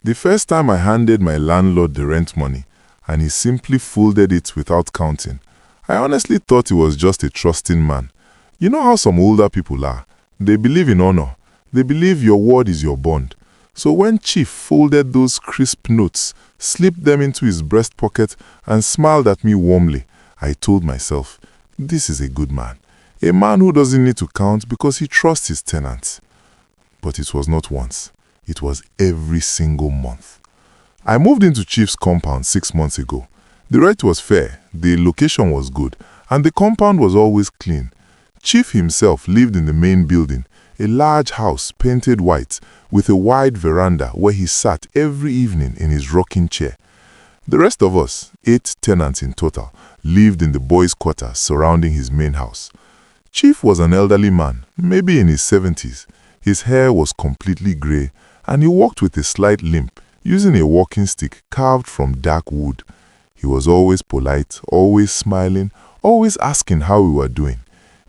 The first time I handed my landlord the rent money, and he simply folded it without counting, I honestly thought he was just a trusting man. You know how some older people are? They believe in honor. They believe your word is your bond. So when Chief folded those crisp notes, slipped them into his breast pocket, and smiled at me warmly, I told myself, this is a good man. A man who doesn't need to count because he trusts his tenants. But it was not once. It was every single month. I moved into Chief's compound 6 months ago. The rent was fair, the location was good, and the compound was always clean. Chief himself lived in the main building, a large house painted white with a wide veranda where he sat every evening in his rocking chair. The rest of us, 8 tenants in total, lived in the boys' quarters surrounding his main house. Chief was an elderly man, maybe in his 70s. His hair was completely grey, and he walked with a slight limp, using a walking stick carved from dark wood. He was always polite, always smiling, always asking how we were doing.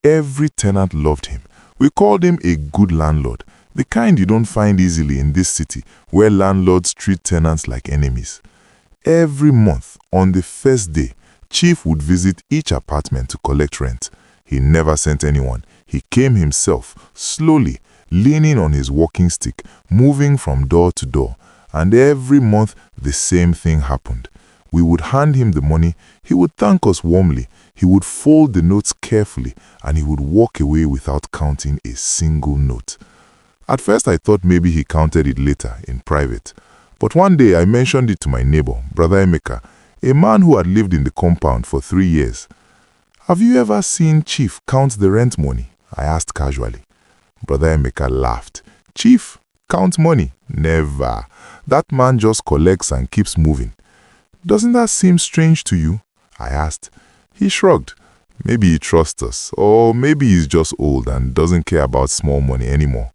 Every tenant loved him. We called him a good landlord, the kind you don't find easily in this city where landlords treat tenants like enemies. Every month, on the first day, Chief would visit each apartment to collect rent. He never sent anyone. He came himself, slowly, leaning on his walking stick, moving from door to door. And every month, the same thing happened. We would hand him the money, he would thank us warmly, he would fold the notes carefully, and he would walk away without counting a single note. At first I thought maybe he counted it later, in private. But one day I mentioned it to my neighbor, Brother Emeka, a man who had lived in the compound for 3 years. "Have you ever seen Chief count the rent money?" I asked casually. Brother Emeka laughed. "Chief, count money? Never. That man just collects and keeps moving." "Doesn't that seem strange to you?" I asked. He shrugged. Maybe he trusts us, or maybe he's just old and doesn't care about small money anymore.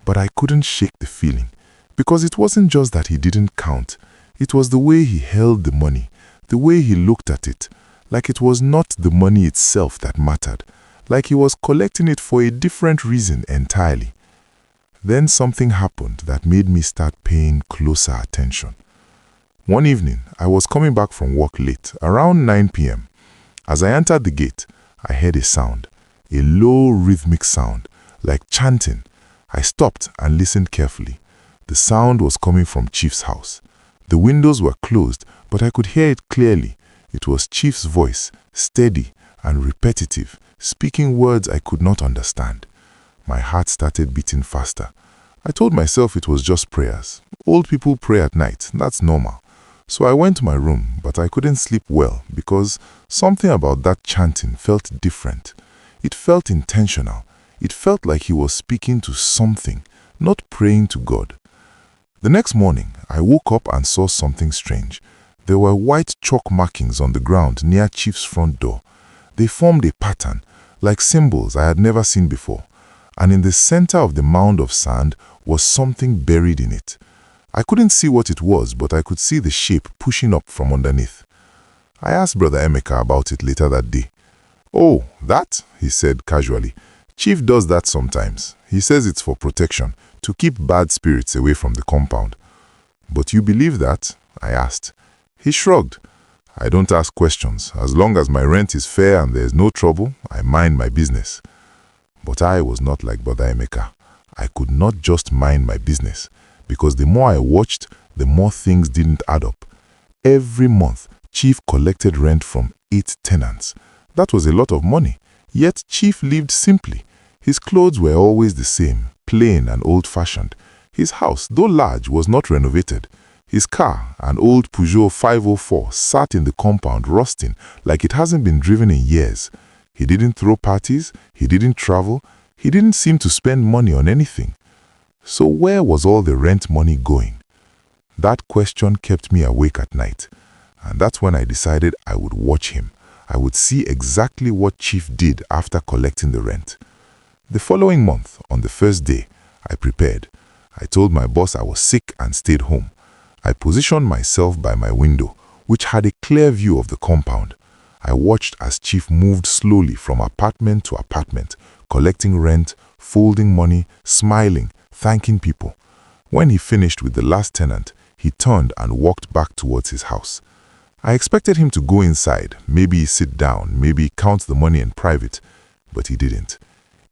But I couldn't shake the feeling, because it wasn't just that he didn't count. It was the way he held the money, the way he looked at it, like it was not the money itself that mattered, like he was collecting it for a different reason entirely. Then something happened that made me start paying closer attention. One evening, I was coming back from work late, around 9 p.m. As I entered the gate, I heard a sound, a low rhythmic sound, like chanting. I stopped and listened carefully. The sound was coming from Chief's house. The windows were closed, but I could hear it clearly. It was Chief's voice, steady and repetitive, speaking words I could not understand. My heart started beating faster. I told myself it was just prayers. Old people pray at night, that's normal. So I went to my room, but I couldn't sleep well because something about that chanting felt different. It felt intentional. It felt like he was speaking to something, not praying to God. The next morning, I woke up and saw something strange. There were white chalk markings on the ground near Chief's front door. They formed a pattern, like symbols I had never seen before. And in the center of the mound of sand was something buried in it. I couldn't see what it was, but I could see the shape pushing up from underneath. I asked Brother Emeka about it later that day. "Oh, that?" he said casually. "Chief does that sometimes. He says it's for protection, to keep bad spirits away from the compound." "But you believe that?" I asked. He shrugged. "I don't ask questions. As long as my rent is fair and there's no trouble, I mind my business." But I was not like Brother Emeka. I could not just mind my business, because the more I watched, the more things didn't add up. Every month, Chief collected rent from 8 tenants. That was a lot of money, yet Chief lived simply. His clothes were always the same, plain and old-fashioned. His house, though large, was not renovated. His car, an old Peugeot 504, sat in the compound rusting like it hasn't been driven in years. He didn't throw parties, he didn't travel, he didn't seem to spend money on anything. So where was all the rent money going? That question kept me awake at night, and that's when I decided I would watch him. I would see exactly what Chief did after collecting the rent. The following month, on the first day, I prepared. I told my boss I was sick and stayed home. I positioned myself by my window, which had a clear view of the compound. I watched as Chief moved slowly from apartment to apartment, collecting rent, folding money, smiling, thanking people. When he finished with the last tenant, he turned and walked back towards his house. I expected him to go inside, maybe sit down, maybe count the money in private, but he didn't.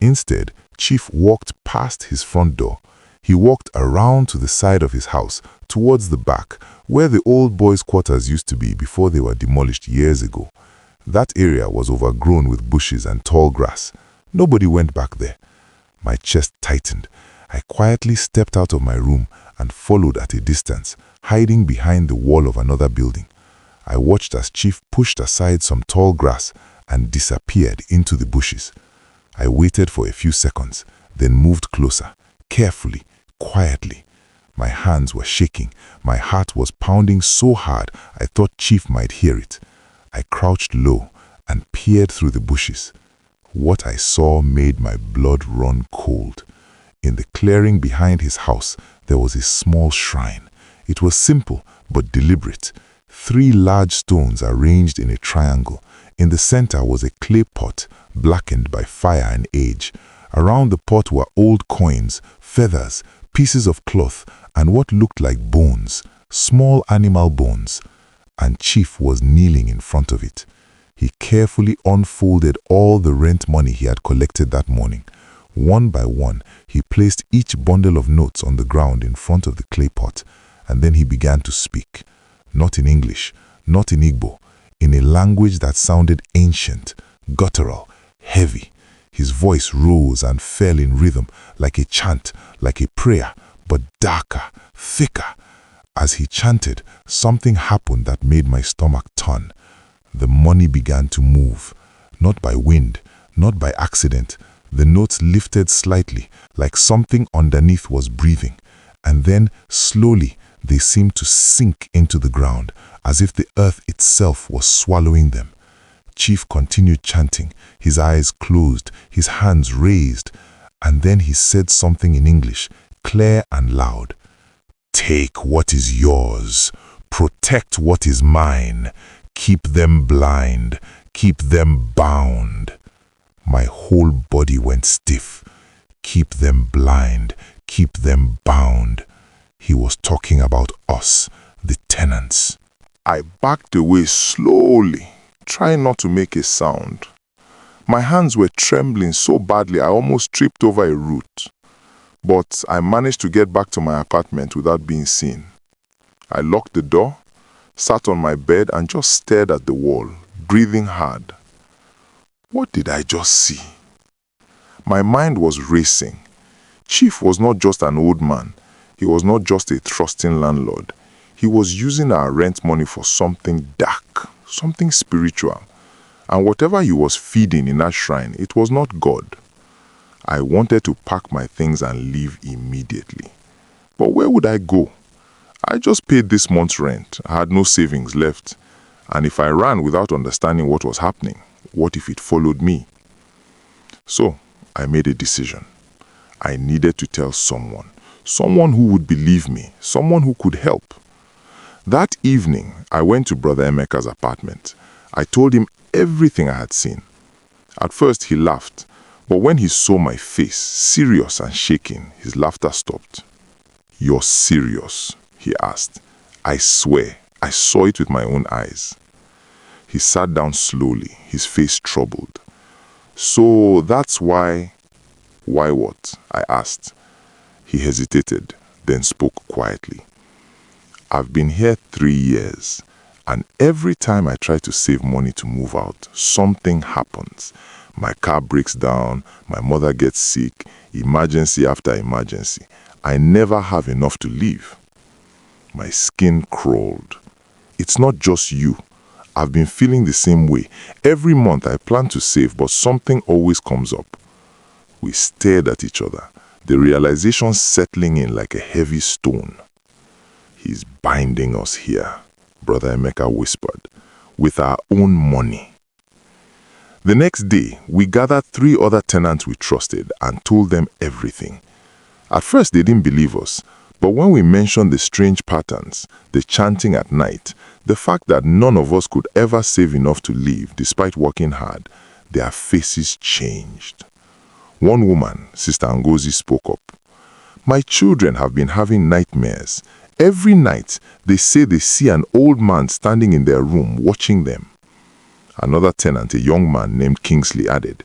Instead, Chief walked past his front door. He walked around to the side of his house, towards the back, where the old boys' quarters used to be before they were demolished years ago. That area was overgrown with bushes and tall grass. Nobody went back there. My chest tightened. I quietly stepped out of my room and followed at a distance, hiding behind the wall of another building. I watched as Chief pushed aside some tall grass and disappeared into the bushes. I waited for a few seconds, then moved closer, carefully, quietly. My hands were shaking. My heart was pounding so hard I thought Chief might hear it. I crouched low and peered through the bushes. What I saw made my blood run cold. In the clearing behind his house, there was a small shrine. It was simple but deliberate. 3 large stones arranged in a triangle. In the center was a clay pot, blackened by fire and age. Around the pot were old coins, feathers, pieces of cloth, and what looked like bones, small animal bones. And Chief was kneeling in front of it. He carefully unfolded all the rent money he had collected that morning. One by one, he placed each bundle of notes on the ground in front of the clay pot, and then he began to speak. Not in English, not in Igbo, in a language that sounded ancient, guttural, heavy. His voice rose and fell in rhythm, like a chant, like a prayer, but darker, thicker. As he chanted, something happened that made my stomach turn. The money began to move, not by wind, not by accident. The notes lifted slightly, like something underneath was breathing, and then, slowly, they seemed to sink into the ground, as if the earth itself was swallowing them. Chief continued chanting, his eyes closed, his hands raised, and then he said something in English, clear and loud. "Take what is yours, protect what is mine, keep them blind, keep them bound." My whole body went stiff. Keep them blind, keep them bound. He was talking about us, the tenants. I backed away slowly, trying not to make a sound. My hands were trembling so badly I almost tripped over a root. But I managed to get back to my apartment without being seen. I locked the door, sat on my bed and just stared at the wall, breathing hard. What did I just see? My mind was racing. Chief was not just an old man. He was not just a trusting landlord. He was using our rent money for something dark, something spiritual. And whatever he was feeding in that shrine, it was not God. I wanted to pack my things and leave immediately. But where would I go? I just paid this month's rent. I had no savings left. And if I ran without understanding what was happening, what if it followed me? So, I made a decision. I needed to tell someone who would believe me, someone who could help. That evening, I went to Brother Emeka's apartment. I told him everything I had seen. At first, he laughed, but when he saw my face, serious and shaking, his laughter stopped. "You're serious?" he asked. "I swear, I saw it with my own eyes." He sat down slowly, his face troubled. "So that's why..." "Why what?" I asked. He hesitated, then spoke quietly. "I've been here 3 years, and every time I try to save money to move out, something happens. My car breaks down, my mother gets sick, emergency after emergency. I never have enough to live." My skin crawled. "It's not just you. I've been feeling the same way. Every month I plan to save, but something always comes up." We stared at each other, the realization settling in like a heavy stone. "He's binding us here," Brother Emeka whispered, "with our own money." The next day, we gathered 3 other tenants we trusted and told them everything. At first, they didn't believe us, but when we mentioned the strange patterns, the chanting at night, the fact that none of us could ever save enough to live despite working hard, their faces changed. One woman, Sister Ngozi, spoke up. My children have been having nightmares. Every night, they say they see an old man standing in their room watching them." Another tenant, a young man named Kingsley, added,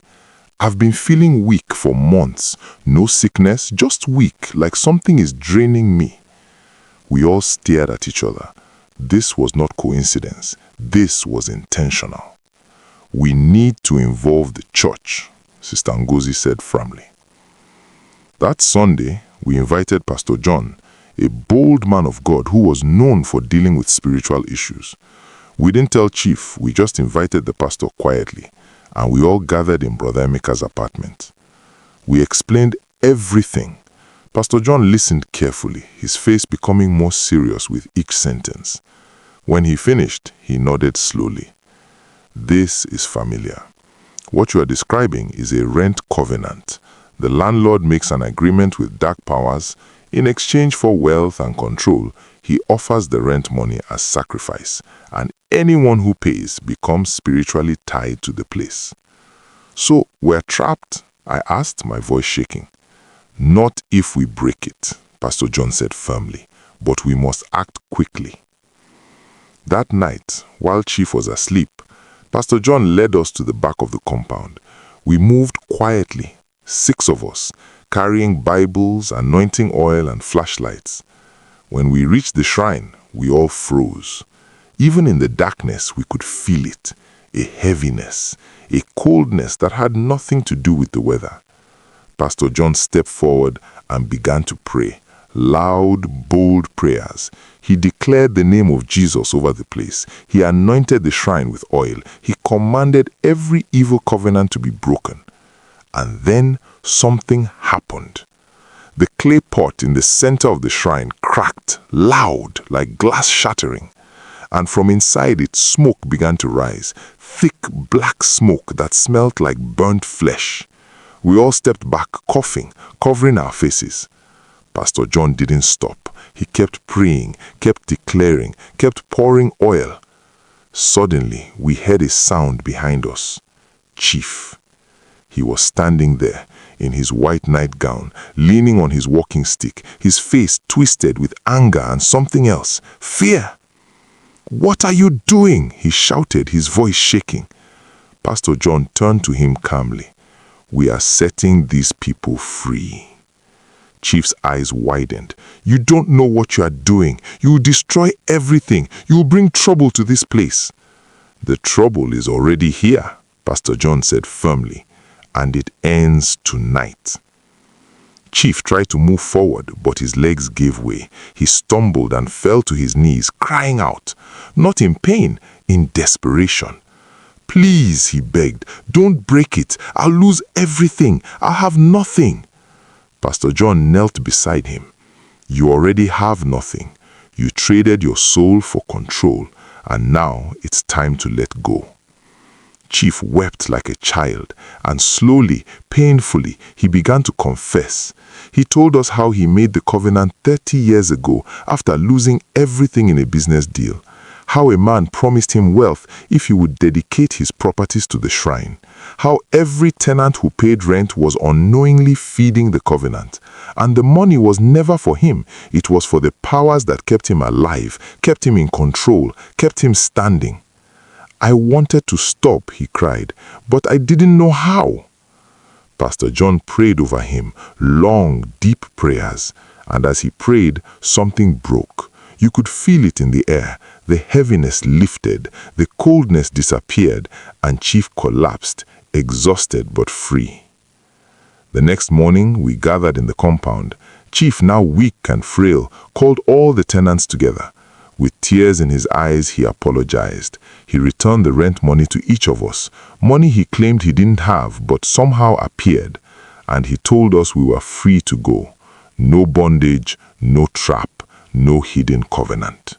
"I've been feeling weak for months. No sickness, just weak, like something is draining me." We all stared at each other. This was not coincidence. This was intentional. "We need to involve the church," Sister Ngozi said firmly. That Sunday, we invited Pastor John, a bold man of God who was known for dealing with spiritual issues. We didn't tell Chief, we just invited the pastor quietly, and we all gathered in Brother Emeka's apartment. We explained everything. Pastor John listened carefully, his face becoming more serious with each sentence. When he finished, he nodded slowly. "This is familiar. What you are describing is a rent covenant. The landlord makes an agreement with dark powers. In exchange for wealth and control, he offers the rent money as sacrifice, and anyone who pays becomes spiritually tied to the place." "So we're trapped?" I asked, my voice shaking. "Not if we break it," Pastor John said firmly, "but we must act quickly." That night, while Chief was asleep, Pastor John led us to the back of the compound. We moved quietly, 6 of us, carrying Bibles, anointing oil, and flashlights. When we reached the shrine, we all froze. Even in the darkness, we could feel it, a heaviness, a coldness that had nothing to do with the weather. Pastor John stepped forward and began to pray, loud, bold prayers. He declared the name of Jesus over the place. He anointed the shrine with oil. He commanded every evil covenant to be broken. And then something happened. The clay pot in the center of the shrine cracked, loud, like glass shattering. And from inside it, smoke began to rise, thick black smoke that smelled like burnt flesh. We all stepped back, coughing, covering our faces. Pastor John didn't stop. He kept praying, kept declaring, kept pouring oil. Suddenly, we heard a sound behind us. Chief. He was standing there, in his white nightgown, leaning on his walking stick, his face twisted with anger and something else, fear. "What are you doing?" he shouted, his voice shaking. Pastor John turned to him calmly. "We are setting these people free." Chief's eyes widened. "You don't know what you are doing. You will destroy everything. You will bring trouble to this place." "The trouble is already here," Pastor John said firmly, "and it ends tonight." Chief tried to move forward, but his legs gave way. He stumbled and fell to his knees, crying out, not in pain, in desperation. "Please," he begged, "don't break it. I'll lose everything. I'll have nothing." Pastor John knelt beside him. "You already have nothing. You traded your soul for control, and now it's time to let go." Chief wept like a child, and slowly, painfully, he began to confess. He told us how he made the covenant 30 years ago after losing everything in a business deal. How a man promised him wealth if he would dedicate his properties to the shrine. How every tenant who paid rent was unknowingly feeding the covenant. And the money was never for him. It was for the powers that kept him alive, kept him in control, kept him standing. "I wanted to stop," he cried, "but I didn't know how." Pastor John prayed over him, long, deep prayers, and as he prayed, something broke. You could feel it in the air. The heaviness lifted, the coldness disappeared, and Chief collapsed, exhausted but free. The next morning, we gathered in the compound. Chief, now weak and frail, called all the tenants together. With tears in his eyes, he apologized. He returned the rent money to each of us, money he claimed he didn't have but somehow appeared, and he told us we were free to go. No bondage, no trap, no hidden covenant.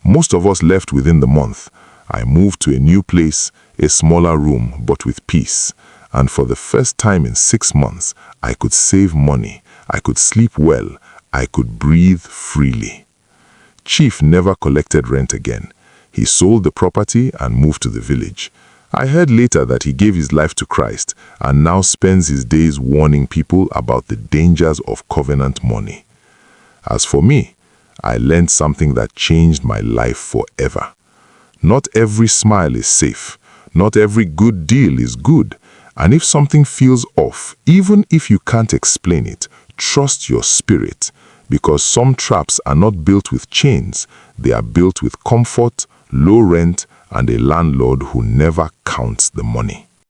Most of us left within the month. I moved to a new place, a smaller room, but with peace. And for the first time in 6 months, I could save money, I could sleep well, I could breathe freely. Chief never collected rent again. He sold the property and moved to the village. I heard later that he gave his life to Christ and now spends his days warning people about the dangers of covenant money. As for me, I learned something that changed my life forever. Not every smile is safe. Not every good deal is good. And if something feels off, even if you can't explain it, trust your spirit, because some traps are not built with chains. They are built with comfort, low rent, and a landlord who never counts the money.